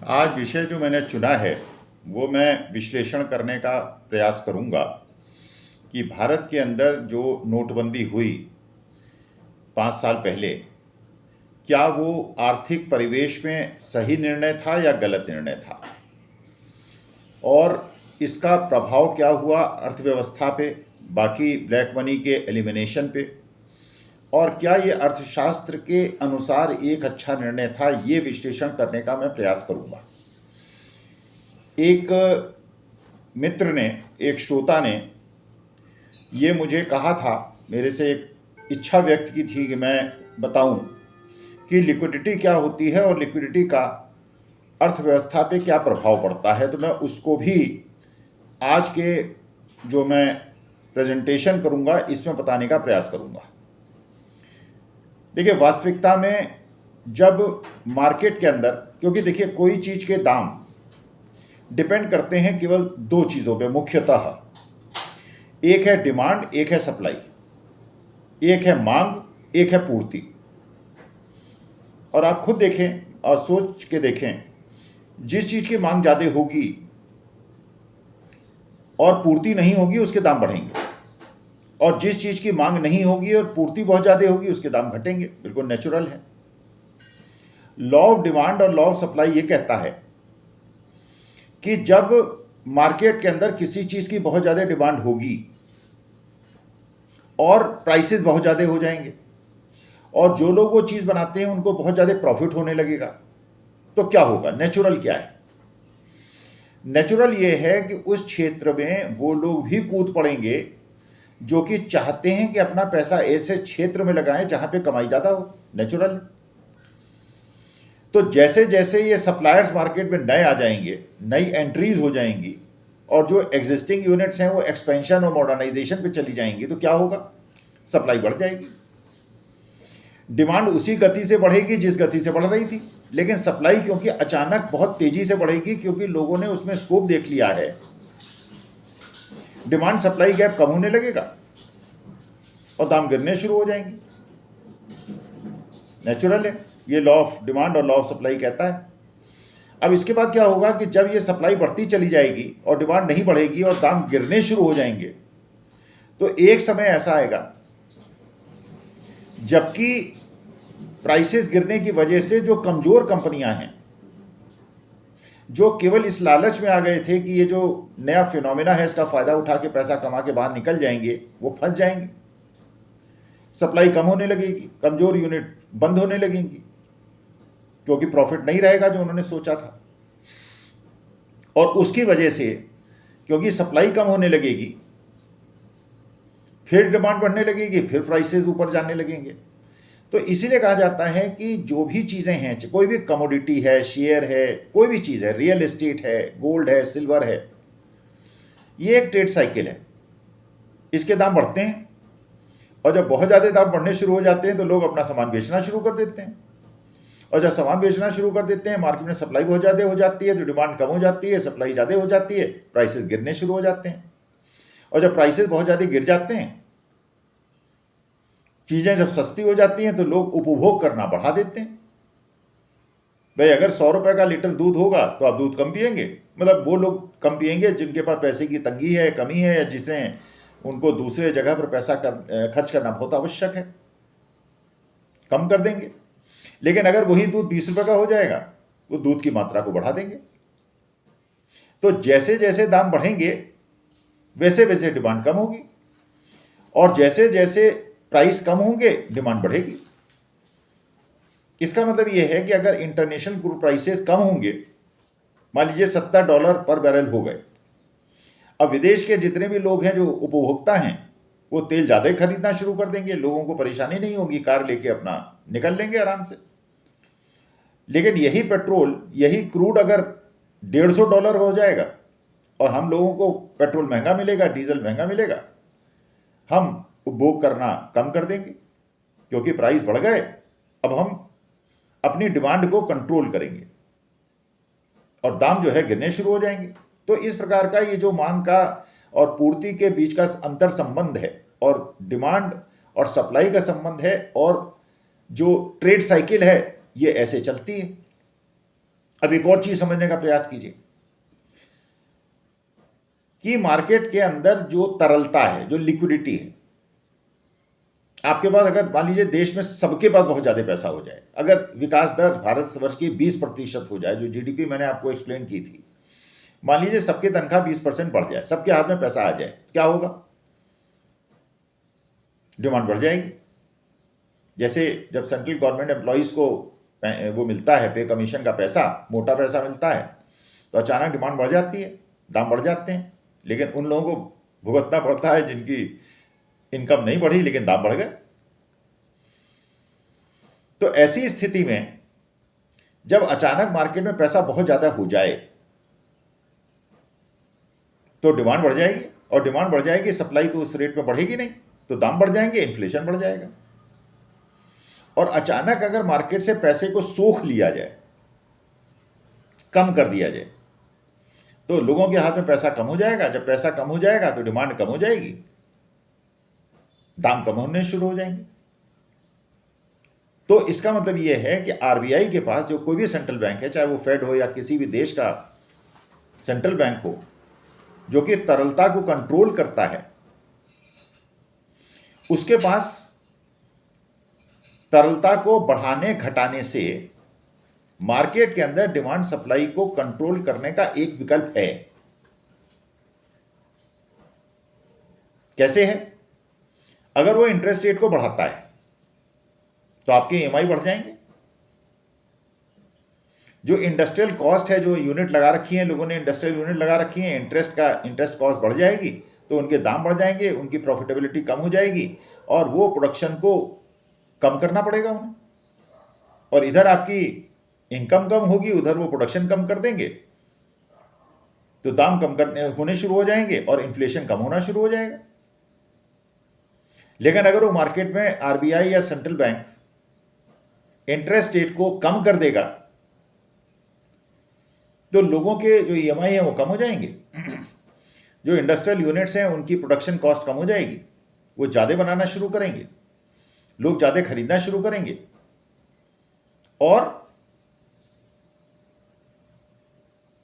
आज विषय जो मैंने चुना है वो मैं विश्लेषण करने का प्रयास करूंगा कि भारत के अंदर जो नोटबंदी हुई 5 साल पहले, क्या वो आर्थिक परिवेश में सही निर्णय था या गलत निर्णय था, और इसका प्रभाव क्या हुआ अर्थव्यवस्था पे, बाकी ब्लैक मनी के एलिमिनेशन पे, और क्या ये अर्थशास्त्र के अनुसार एक अच्छा निर्णय था। ये विश्लेषण करने का मैं प्रयास करूंगा। एक मित्र ने, एक श्रोता ने ये मुझे कहा था, मेरे से एक इच्छा व्यक्त की थी कि मैं बताऊं कि लिक्विडिटी क्या होती है और लिक्विडिटी का अर्थव्यवस्था पे क्या प्रभाव पड़ता है। तो मैं उसको भी आज के जो मैं प्रेजेंटेशन करूंगा इसमें बताने का प्रयास करूंगा। देखिए, वास्तविकता में जब मार्केट के अंदर, क्योंकि देखिए कोई चीज़ के दाम डिपेंड करते हैं केवल दो चीज़ों पे मुख्यतः। एक है डिमांड, एक है सप्लाई, एक है मांग, एक है पूर्ति। और आप खुद देखें और सोच के देखें, जिस चीज़ की मांग ज़्यादा होगी और पूर्ति नहीं होगी उसके दाम बढ़ेंगे, और जिस चीज़ की मांग नहीं होगी और पूर्ति बहुत ज़्यादा होगी उसके दाम घटेंगे। बिल्कुल नेचुरल है। लॉ ऑफ डिमांड और लॉ ऑफ सप्लाई ये कहता है कि जब मार्केट के अंदर किसी चीज़ की बहुत ज़्यादा डिमांड होगी और प्राइसेस बहुत ज़्यादा हो जाएंगे, और जो लोग वो चीज़ बनाते हैं उनको बहुत ज़्यादा प्रॉफिट होने लगेगा, तो क्या होगा? नेचुरल क्या है? नेचुरल ये है कि उस क्षेत्र में वो लोग भी कूद पड़ेंगे जो कि चाहते हैं कि अपना पैसा ऐसे क्षेत्र में लगाएं जहां पे कमाई ज़्यादा हो। नेचुरल। तो जैसे जैसे ये सप्लायर्स मार्केट में नए आ जाएंगे, नई एंट्रीज हो जाएंगी, और जो एग्जिस्टिंग यूनिट्स हैं वो एक्सपेंशन और मॉडर्नाइजेशन पे चली जाएंगी, तो क्या होगा? सप्लाई बढ़ जाएगी। डिमांड उसी गति से बढ़ेगी जिस गति से बढ़ रही थी, लेकिन सप्लाई क्योंकि अचानक बहुत तेजी से बढ़ेगी, क्योंकि लोगों ने उसमें स्कोप देख लिया है, डिमांड सप्लाई गैप कम होने लगेगा और दाम गिरने शुरू हो जाएंगे। नेचुरल है। ये लॉ ऑफ डिमांड और लॉ ऑफ सप्लाई कहता है। अब इसके बाद क्या होगा कि जब ये सप्लाई बढ़ती चली जाएगी और डिमांड नहीं बढ़ेगी और दाम गिरने शुरू हो जाएंगे, तो एक समय ऐसा आएगा जबकि प्राइसेस गिरने की वजह से जो कमजोर कंपनियां हैं, जो केवल इस लालच में आ गए थे कि ये जो नया फिनोमेना है इसका फायदा उठा के पैसा कमा के बाहर निकल जाएंगे, वो फंस जाएंगे। सप्लाई कम होने लगेगी, कमजोर यूनिट बंद होने लगेंगी, क्योंकि प्रॉफिट नहीं रहेगा जो उन्होंने सोचा था। और उसकी वजह से, क्योंकि सप्लाई कम होने लगेगी, फिर डिमांड बढ़ने लगेगी, फिर प्राइसेस ऊपर जाने लगेंगे। तो इसीलिए कहा जाता है कि जो भी चीज़ें हैं, कोई भी कमोडिटी है, शेयर है, कोई भी चीज़ है, रियल एस्टेट है, गोल्ड है, सिल्वर है, ये एक ट्रेड साइकिल है। इसके दाम बढ़ते हैं, और जब बहुत ज़्यादा दाम बढ़ने शुरू हो जाते हैं तो लोग अपना सामान बेचना शुरू कर देते हैं, और जब सामान बेचना शुरू कर देते हैं, मार्केट में सप्लाई बहुत ज़्यादा हो जाती है, तो डिमांड कम हो जाती है, सप्लाई ज़्यादा हो जाती है, प्राइसेस गिरने शुरू हो जाते हैं। और जब प्राइसेस बहुत ज़्यादा गिर जाते हैं, चीज़ें जब सस्ती हो जाती हैं, तो लोग उपभोग करना बढ़ा देते हैं। भाई, अगर 100 रुपये का लीटर दूध होगा तो आप दूध कम पिएंगे, मतलब वो लोग कम पिएंगे जिनके पास पैसे की तंगी है, कमी है, या जिसे उनको दूसरे जगह पर पैसा खर्च करना बहुत आवश्यक है, कम कर देंगे। लेकिन अगर वही दूध 20 रुपये का हो जाएगा, वो दूध की मात्रा को बढ़ा देंगे। तो जैसे जैसे दाम बढ़ेंगे वैसे वैसे डिमांड कम होगी, और जैसे जैसे प्राइस कम होंगे डिमांड बढ़ेगी। इसका मतलब यह है कि अगर इंटरनेशनल क्रूड प्राइसेस कम होंगे, मान लीजिए $70 पर बैरल हो गए, अब विदेश के जितने भी लोग हैं जो उपभोक्ता हैं, वो तेल ज़्यादा खरीदना शुरू कर देंगे, लोगों को परेशानी नहीं होगी, कार लेके अपना निकल लेंगे आराम से। लेकिन यही पेट्रोल, यही क्रूड अगर $150 हो जाएगा और हम लोगों को पेट्रोल महंगा मिलेगा, डीजल महंगा मिलेगा, हम उपभोग करना कम कर देंगे, क्योंकि प्राइस बढ़ गए। अब हम अपनी डिमांड को कंट्रोल करेंगे और दाम जो है गिरने शुरू हो जाएंगे। तो इस प्रकार का ये जो मांग का और पूर्ति के बीच का अंतर संबंध है, और डिमांड और सप्लाई का संबंध है, और जो ट्रेड साइकिल है ये ऐसे चलती है। अब एक और चीज समझने का प्रयास कीजिए कि मार्केट के अंदर जो तरलता है, जो लिक्विडिटी है, आपके पास अगर मान लीजिए देश में सबके पास बहुत ज्यादा पैसा हो जाए, अगर विकास दर भारतवर्ष की 20% हो जाए, जो जीडीपी मैंने आपको एक्सप्लेन की थी, मान लीजिए सबकी तनख्वाह 20% बढ़ जाए, सबके हाथ में पैसा आ जाए, क्या होगा? डिमांड बढ़ जाएगी। जैसे जब सेंट्रल गवर्नमेंट एम्प्लॉइज को वो मिलता है पे कमीशन का पैसा, मोटा पैसा मिलता है, तो अचानक डिमांड बढ़ जाती है, दाम बढ़ जाते हैं, लेकिन उन लोगों को भुगतना पड़ता है जिनकी इनकम नहीं बढ़ी लेकिन दाम बढ़ गए। तो ऐसी स्थिति में जब अचानक मार्केट में पैसा बहुत ज्यादा हो जाए तो डिमांड बढ़ जाएगी, और डिमांड बढ़ जाएगी, सप्लाई तो उस रेट में बढ़ेगी नहीं, तो दाम बढ़ जाएंगे, इन्फ्लेशन बढ़ जाएगा। और अचानक अगर मार्केट से पैसे को सोख लिया जाए, कम कर दिया जाए, तो लोगों के हाथ में पैसा कम हो जाएगा। जब पैसा कम हो जाएगा तो डिमांड कम हो जाएगी, दाम कम होने शुरू हो जाएंगे। तो इसका मतलब यह है कि आरबीआई के पास, जो कोई भी सेंट्रल बैंक है, चाहे वो फेड हो या किसी भी देश का सेंट्रल बैंक हो, जो कि तरलता को कंट्रोल करता है, उसके पास तरलता को बढ़ाने घटाने से मार्केट के अंदर डिमांड सप्लाई को कंट्रोल करने का एक विकल्प है। कैसे है? अगर वो इंटरेस्ट रेट को बढ़ाता है तो आपके ईएमआई बढ़ जाएंगे। जो इंडस्ट्रियल कॉस्ट है, जो यूनिट लगा रखी है, लोगों ने इंडस्ट्रियल यूनिट लगा रखी है, इंटरेस्ट कॉस्ट बढ़ जाएगी, तो उनके दाम बढ़ जाएंगे, उनकी प्रॉफिटेबिलिटी कम हो जाएगी, और वो प्रोडक्शन को कम करना पड़ेगा उन्हें। और इधर आपकी इनकम कम होगी, उधर वो प्रोडक्शन कम कर देंगे, तो दाम कम करने होने शुरू हो जाएंगे और इन्फ्लेशन कम होना शुरू हो जाएगा। लेकिन अगर वो मार्केट में आरबीआई या सेंट्रल बैंक इंटरेस्ट रेट को कम कर देगा तो लोगों के जो ईएमआई है वो कम हो जाएंगे, जो इंडस्ट्रियल यूनिट्स हैं उनकी प्रोडक्शन कॉस्ट कम हो जाएगी, वो ज्यादा बनाना शुरू करेंगे, लोग ज्यादा खरीदना शुरू करेंगे, और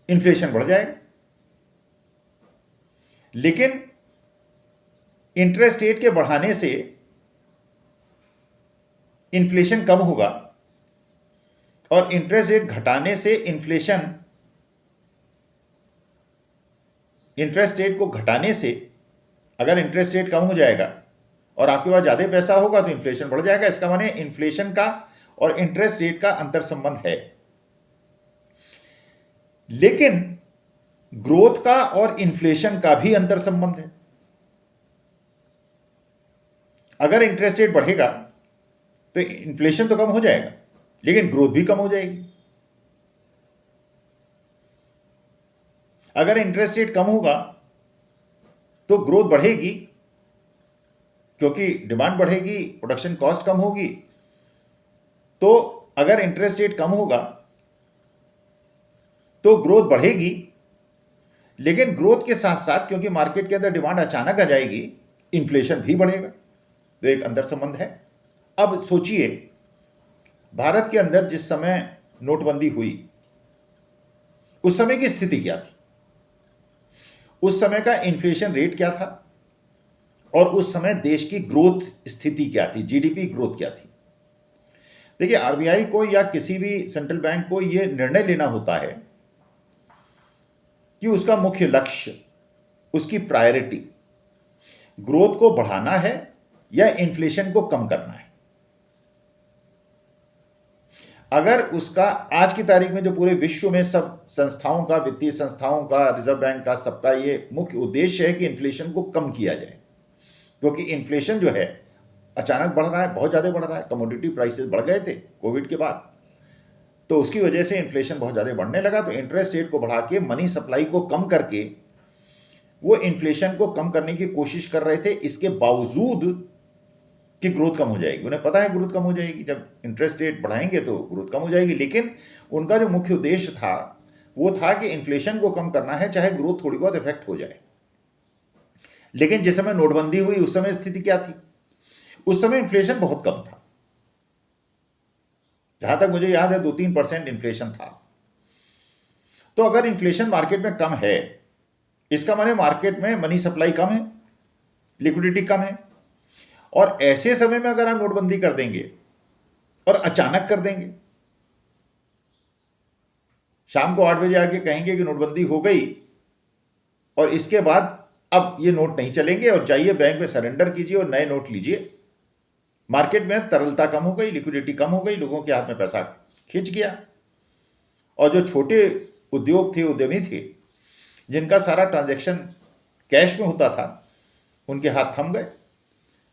इन्फ्लेशन बढ़ जाएगा। लेकिन इंटरेस्ट रेट के बढ़ाने से इन्फ्लेशन कम होगा, और इंटरेस्ट रेट घटाने से इंटरेस्ट रेट को घटाने से अगर इंटरेस्ट रेट कम हो जाएगा और आपके पास ज्यादा पैसा होगा तो इन्फ्लेशन बढ़ जाएगा। इसका माने इन्फ्लेशन का और इंटरेस्ट रेट का अंतर संबंध है। लेकिन ग्रोथ का और इन्फ्लेशन का भी अंतर संबंध है। अगर इंटरेस्ट रेट बढ़ेगा तो इन्फ्लेशन तो कम हो जाएगा, लेकिन ग्रोथ भी कम हो जाएगी। अगर इंटरेस्ट रेट कम होगा तो ग्रोथ बढ़ेगी, क्योंकि डिमांड बढ़ेगी, प्रोडक्शन कॉस्ट कम होगी। तो अगर इंटरेस्ट रेट कम होगा तो ग्रोथ बढ़ेगी, लेकिन ग्रोथ के साथ साथ, क्योंकि मार्केट के अंदर डिमांड अचानक आ जाएगी, इन्फ्लेशन भी बढ़ेगा। तो एक अंतर संबंध है। अब सोचिए, भारत के अंदर जिस समय नोटबंदी हुई उस समय की स्थिति क्या थी, उस समय का इन्फ्लेशन रेट क्या था, और उस समय देश की ग्रोथ स्थिति क्या थी, जीडीपी ग्रोथ क्या थी। देखिए, आरबीआई को या किसी भी सेंट्रल बैंक को यह निर्णय लेना होता है कि उसका मुख्य लक्ष्य, उसकी प्रायोरिटी ग्रोथ को बढ़ाना है या इन्फ्लेशन को कम करना है। अगर उसका आज की तारीख में जो पूरे विश्व में सब संस्थाओं का, वित्तीय संस्थाओं का, रिजर्व बैंक का, सबका ये मुख्य उद्देश्य है कि इन्फ्लेशन को कम किया जाए, क्योंकि इन्फ्लेशन जो है अचानक बढ़ रहा है, बहुत ज्यादा बढ़ रहा है। कमोडिटी प्राइसेस बढ़ गए थे कोविड के बाद, तो उसकी वजह से इन्फ्लेशन बहुत ज्यादा बढ़ने लगा। तो इंटरेस्ट रेट को बढ़ा के, मनी सप्लाई को कम करके वो इन्फ्लेशन को कम करने की कोशिश कर रहे थे। इसके बावजूद कि ग्रोथ कम हो जाएगी, उन्हें पता है ग्रोथ कम हो जाएगी, जब इंटरेस्ट रेट बढ़ाएंगे तो ग्रोथ कम हो जाएगी। लेकिन उनका जो मुख्य उद्देश्य था वो था कि इन्फ्लेशन को कम करना है, चाहे ग्रोथ थोड़ी बहुत इफेक्ट हो जाए। लेकिन जिस समय नोटबंदी हुई उस समय स्थिति क्या थी? उस समय इन्फ्लेशन बहुत कम था, जहां तक मुझे याद है 2-3% इन्फ्लेशन था। तो अगर इन्फ्लेशन मार्केट में कम है, इसका माने मार्केट में मनी सप्लाई कम है, लिक्विडिटी कम है। और ऐसे समय में अगर हम नोटबंदी कर देंगे और अचानक कर देंगे, शाम को 8 बजे आके कहेंगे कि नोटबंदी हो गई और इसके बाद अब ये नोट नहीं चलेंगे और जाइए बैंक में सरेंडर कीजिए और नए नोट लीजिए, मार्केट में तरलता कम हो गई, लिक्विडिटी कम हो गई, लोगों के हाथ में पैसा खिंच गया। और जो छोटे उद्योग थे, उद्यमी थे, जिनका सारा ट्रांजैक्शन कैश में होता था, उनके हाथ थम गए।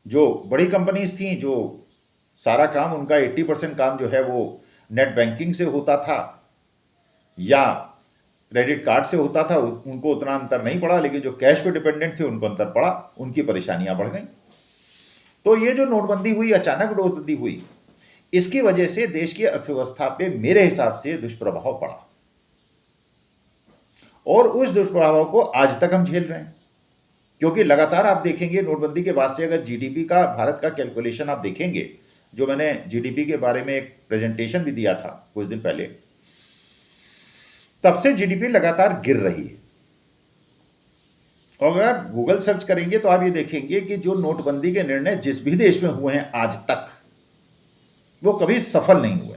जो बड़ी कंपनीज थी, जो सारा काम उनका 80% काम जो है वो नेट बैंकिंग से होता था या क्रेडिट कार्ड से होता था, उनको उतना अंतर नहीं पड़ा। लेकिन जो कैश पे डिपेंडेंट थे उनको अंतर पड़ा, उनकी परेशानियां बढ़ गई। तो ये जो नोटबंदी हुई, अचानक नोटबंदी हुई, इसकी वजह से देश की अर्थव्यवस्था पे मेरे हिसाब से दुष्प्रभाव पड़ा और उस दुष्प्रभाव को आज तक हम झेल रहे हैं। क्योंकि लगातार आप देखेंगे नोटबंदी के बाद से अगर जीडीपी का, भारत का कैलकुलेशन आप देखेंगे, जो मैंने जीडीपी के बारे में एक प्रेजेंटेशन भी दिया था कुछ दिन पहले, तब से जीडीपी लगातार गिर रही है। और अगर आप गूगल सर्च करेंगे तो आप ये देखेंगे कि जो नोटबंदी के निर्णय जिस भी देश में हुए हैं आज तक, वो कभी सफल नहीं हुए।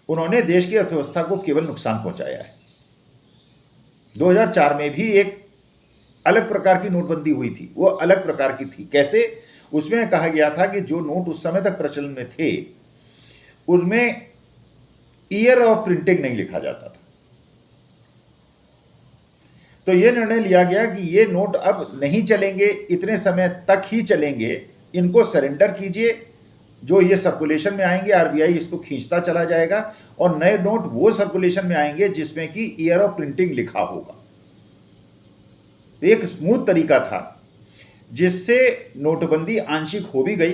उन्होंने देश की अर्थव्यवस्था को केवल नुकसान पहुंचाया है। 2004 में भी एक अलग प्रकार की नोटबंदी हुई थी, वो अलग प्रकार की थी। कैसे? उसमें कहा गया था कि जो नोट उस समय तक प्रचलन में थे उनमें ईयर ऑफ प्रिंटिंग नहीं लिखा जाता था। तो यह निर्णय लिया गया कि ये नोट अब नहीं चलेंगे, इतने समय तक ही चलेंगे, इनको सरेंडर कीजिए। जो ये सर्कुलेशन में आएंगे, आरबीआई इसको खींचता चला जाएगा और नए नोट वो सर्कुलेशन में आएंगे जिसमें कि ईयर ऑफ प्रिंटिंग लिखा होगा। तो एक स्मूथ तरीका था जिससे नोटबंदी आंशिक हो भी गई,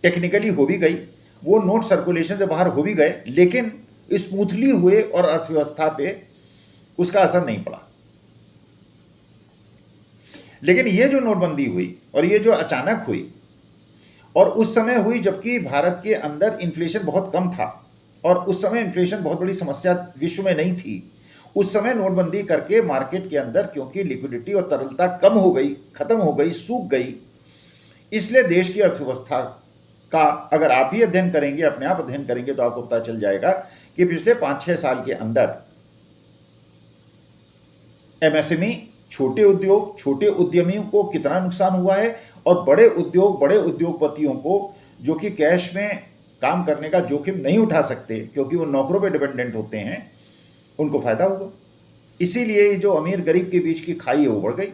टेक्निकली हो भी गई, वो नोट सर्कुलेशन से बाहर हो भी गए, लेकिन स्मूथली हुए और अर्थव्यवस्था पे उसका असर नहीं पड़ा। लेकिन ये जो नोटबंदी हुई और ये जो अचानक हुई, और उस समय हुई जबकि भारत के अंदर इन्फ्लेशन बहुत कम था और उस समय इन्फ्लेशन बहुत बड़ी समस्या विश्व में नहीं थी, उस समय नोटबंदी करके मार्केट के अंदर क्योंकि लिक्विडिटी और तरलता कम हो गई, खत्म हो गई, सूख गई, इसलिए देश की अर्थव्यवस्था का अगर आप ही अध्ययन करेंगे, अपने आप अध्ययन करेंगे, तो आपको पता चल जाएगा कि पिछले 5-6 साल के अंदर एमएसएमई, छोटे उद्योग, छोटे उद्यमियों को कितना नुकसान हुआ है और बड़े उद्योग, बड़े उद्योगपतियों को जो कि कैश में काम करने का जोखिम नहीं उठा सकते क्योंकि वो नौकरों पे डिपेंडेंट होते हैं, उनको फायदा हुआ। इसीलिए जो अमीर गरीब के बीच की खाई है वो बढ़ गई।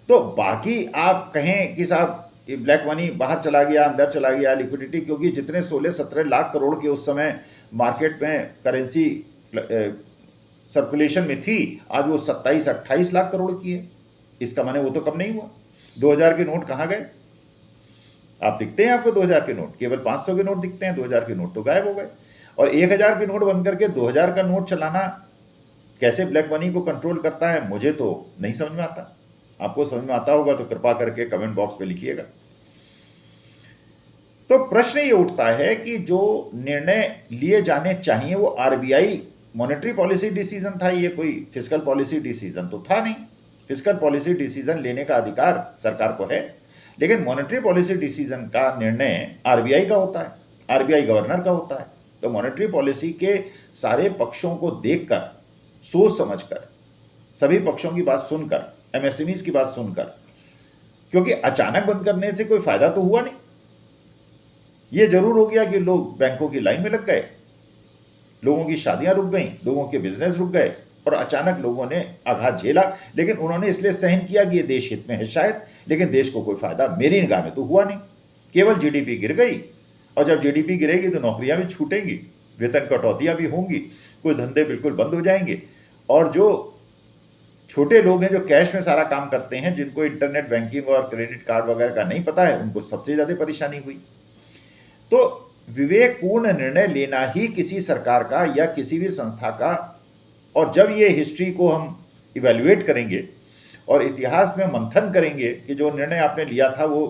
तो बाकी आप कहें कि साहब ब्लैक मनी बाहर चला गया, अंदर चला गया, लिक्विडिटी, क्योंकि जितने 16-17 लाख करोड़ के उस समय मार्केट में करेंसी सर्कुलेशन में थी, आज वो 27-28 लाख करोड़ की है। इसका माने वो तो कम नहीं हुआ। 2000 के नोट कहां गए? आप दिखते हैं आपको 2000 के नोट, केवल 500 के नोट दिखते हैं, 2000 के नोट तो गायब हो गए। और 1000 के नोट बंद करके 2000 का नोट चलाना कैसे ब्लैक मनी को कंट्रोल करता है, मुझे तो नहीं समझ में आता। आपको समझ में आता होगा तो कृपा करके कमेंट बॉक्स में लिखिएगा। तो प्रश्न ये उठता है कि जो निर्णय लिए जाने चाहिए वो आरबीआई मॉनेटरी पॉलिसी डिसीजन था, ये कोई फिस्कल पॉलिसी डिसीजन तो था नहीं। फिस्कल पॉलिसी डिसीजन लेने का अधिकार सरकार को है, लेकिन मॉनेटरी पॉलिसी डिसीजन का निर्णय आरबीआई का होता है, आरबीआई गवर्नर का होता है। तो मॉनेटरी पॉलिसी के सारे पक्षों को देखकर, सोच समझकर, सभी पक्षों की बात सुनकर, एमएसएमईज की बात सुनकर, क्योंकि अचानक बंद करने से कोई फायदा तो हुआ नहीं। ये जरूर हो गया कि लोग बैंकों की लाइन में लग गए, लोगों की शादियां रुक गईं, लोगों के बिजनेस रुक गए और अचानक लोगों ने आघात झेला। लेकिन उन्होंने इसलिए सहन किया कि ये देश हित में है शायद, लेकिन देश को कोई फायदा मेरी निगाह में तो हुआ नहीं। केवल जीडीपी गिर गई, और जब जीडीपी गिरेगी तो नौकरियां भी छूटेंगी, वेतन कटौतियां भी होंगी, कुछ धंधे बिल्कुल बंद हो जाएंगे, और जो छोटे लोग हैं जो कैश में सारा काम करते हैं, जिनको इंटरनेट बैंकिंग और क्रेडिट कार्ड वगैरह का नहीं पता है, उनको सबसे ज्यादा परेशानी हुई। तो विवेकपूर्ण निर्णय लेना ही किसी सरकार का या किसी भी संस्था का, और जब ये हिस्ट्री को हम इवैल्यूएट करेंगे और इतिहास में मंथन करेंगे कि जो निर्णय आपने लिया था वो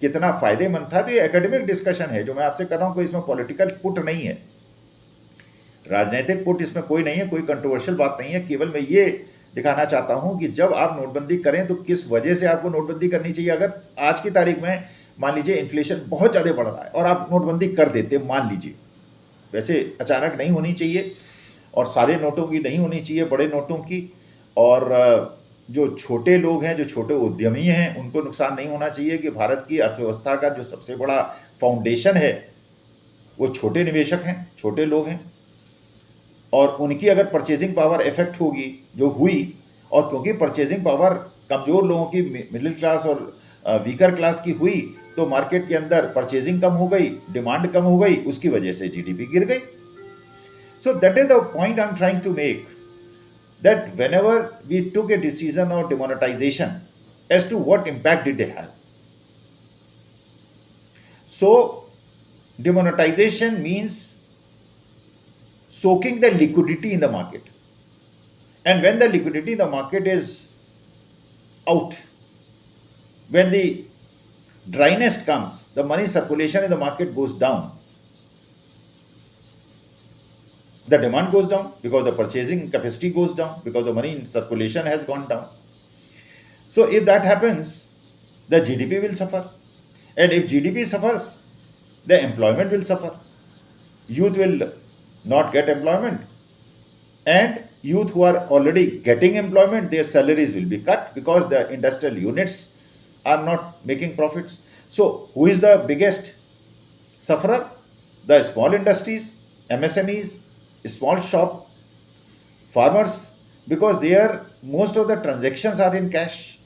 कितना फायदेमंद था, तो ये एकेडमिक डिस्कशन है जो मैं आपसे कर रहा हूं, कोई इसमें पॉलिटिकल पुट नहीं है। राजनीतिक पुट इसमें कोई नहीं है, कोई कंट्रोवर्शियल बात नहीं है, केवल मैं ये दिखाना चाहता हूं कि जब आप नोटबंदी करें तो किस वजह से आपको नोटबंदी करनी चाहिए। अगर आज की तारीख में मान लीजिए इन्फ्लेशन बहुत ज़्यादा बढ़ रहा है और आप नोटबंदी कर देते, मान लीजिए, वैसे अचानक नहीं होनी चाहिए और सारे नोटों की नहीं होनी चाहिए, बड़े नोटों की, और जो छोटे लोग हैं, जो छोटे उद्यमी हैं, उनको नुकसान नहीं होना चाहिए कि भारत की अर्थव्यवस्था का जो सबसे बड़ा फाउंडेशन है वो छोटे निवेशक हैं, छोटे लोग हैं, और उनकी अगर परचेजिंग पावर इफेक्ट होगी जो हुई, और क्योंकि परचेजिंग पावर कमज़ोर लोगों की, मिडिल क्लास और वीकर क्लास की हुई, तो मार्केट के अंदर परचेजिंग कम हो गई, डिमांड कम हो गई, उसकी वजह से जीडीपी गिर गई। So that is the point I am trying to make, that whenever we took a decision of demonetization, as to what impact did it have. So demonetization means soaking the liquidity in the market, and when the liquidity in the market is out, when the dryness comes, the money circulation in the market goes down, the demand goes down because the purchasing capacity goes down, because the money in circulation has gone down. So if that happens, the GDP will suffer, and if GDP suffers, the employment will suffer. Youth will not get employment, and youth who are already getting employment, their salaries will be cut because the industrial units are not making profits. So who is the biggest sufferer? The small industries, MSMEs, small shop, farmers, because there most of the transactions are in cash.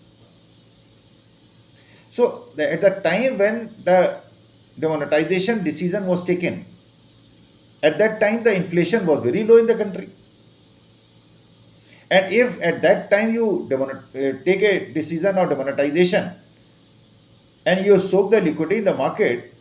So at the time when the demonetization decision was taken, at that time the inflation was very low in the country, and if at that time you take a decision of demonetization and you soak the liquidity in the market,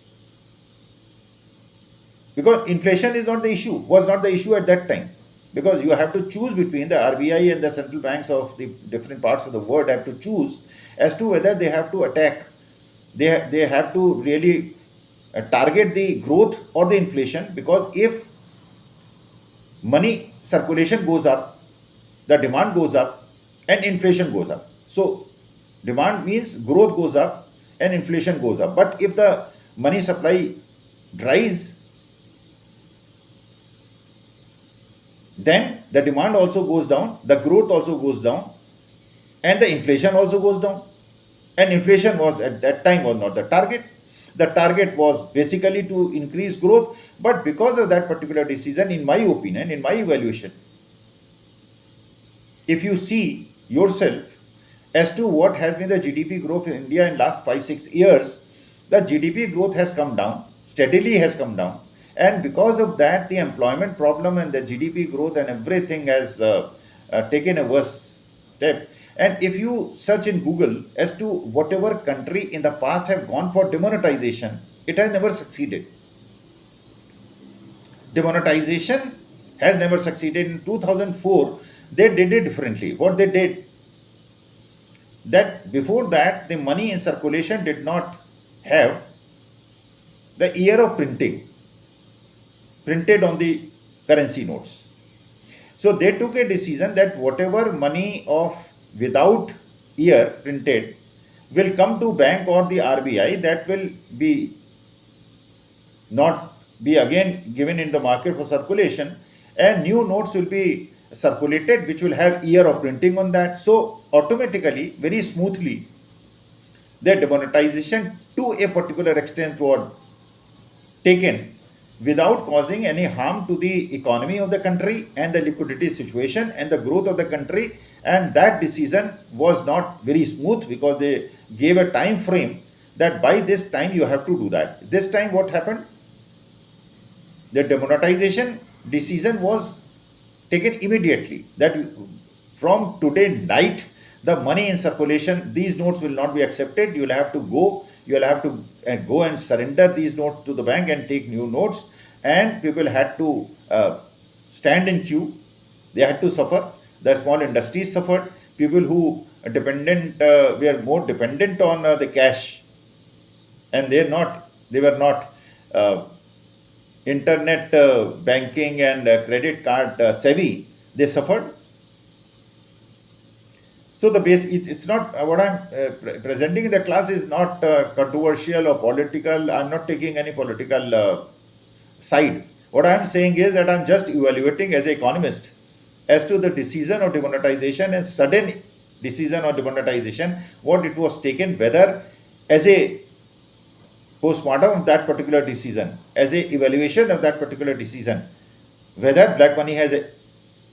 because inflation is not the issue, was not the issue at that time, because you have to choose between the RBI and the central banks of the different parts of the world have to choose as to whether they have to attack, they have to really target the growth or the inflation, because if money circulation goes up, the demand goes up and inflation goes up. So demand means growth goes up and inflation goes up, but if the money supply dries, then the demand also goes down, the growth also goes down, and the inflation also goes down. And inflation was at that time was not the target. The target was basically to increase growth, but because of that particular decision, in my opinion, in my evaluation, if you see yourself as to what has been the GDP growth in India in last 5-6 years, the GDP growth has come down, steadily has come down, and because of that, the employment problem and the GDP growth and everything has taken a worse step. And if you search in Google as to whatever country in the past have gone for demonetization, it has never succeeded. Demonetization has never succeeded. In 2004, they did it differently. What they did, that before that, the money in circulation did not have the year of printing printed on the currency notes. So they took a decision that whatever money of without year printed will come to bank or the RBI, that will be not be again given in the market for circulation, and new notes will be circulated which will have year of printing on that. So automatically, very smoothly, the demonetization to a particular extent was taken without causing any harm to the economy of the country and the liquidity situation and the growth of the country. And that decision was not very smooth because they gave a time frame that by this time you have to do that. This time what happened? The demonetization decision was taken immediately, that from today night the money in circulation, these notes will not be accepted. You will have to go go and surrender these notes to the bank and take new notes, and people had to stand in queue. They had to suffer. The small industries suffered. People who were more dependent on the cash, and they were not internet banking and credit card savvy, they suffered. So the base, it's not what I'm presenting in the class is not controversial or political. I'm not taking any political side. What I'm saying is that I'm just evaluating as an economist as to the decision of demonetization and sudden decision of demonetization, what it was taken, whether as a postmortem of that particular decision, as a evaluation of that particular decision, whether black money has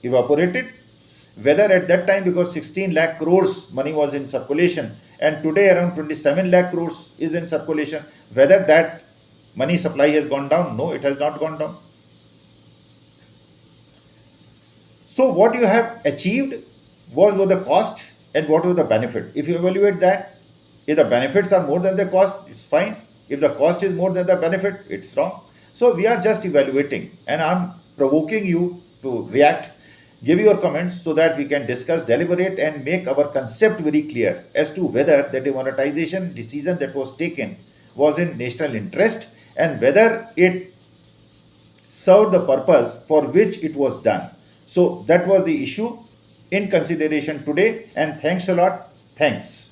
evaporated, whether at that time, because 16 lakh crores money was in circulation and today around 27 lakh crores is in circulation, whether that money supply has gone down. No, it has not gone down. So what you have achieved was the cost and what was the benefit. If you evaluate that, if the benefits are more than the cost, it's fine. If the cost is more than the benefit, it's wrong. So we are just evaluating, and I'm provoking you to react, give your comments so that we can discuss, deliberate, and make our concept very clear as to whether the demonetization decision that was taken was in national interest and whether it served the purpose for which it was done. So that was the issue in consideration today, and thanks a lot. Thanks.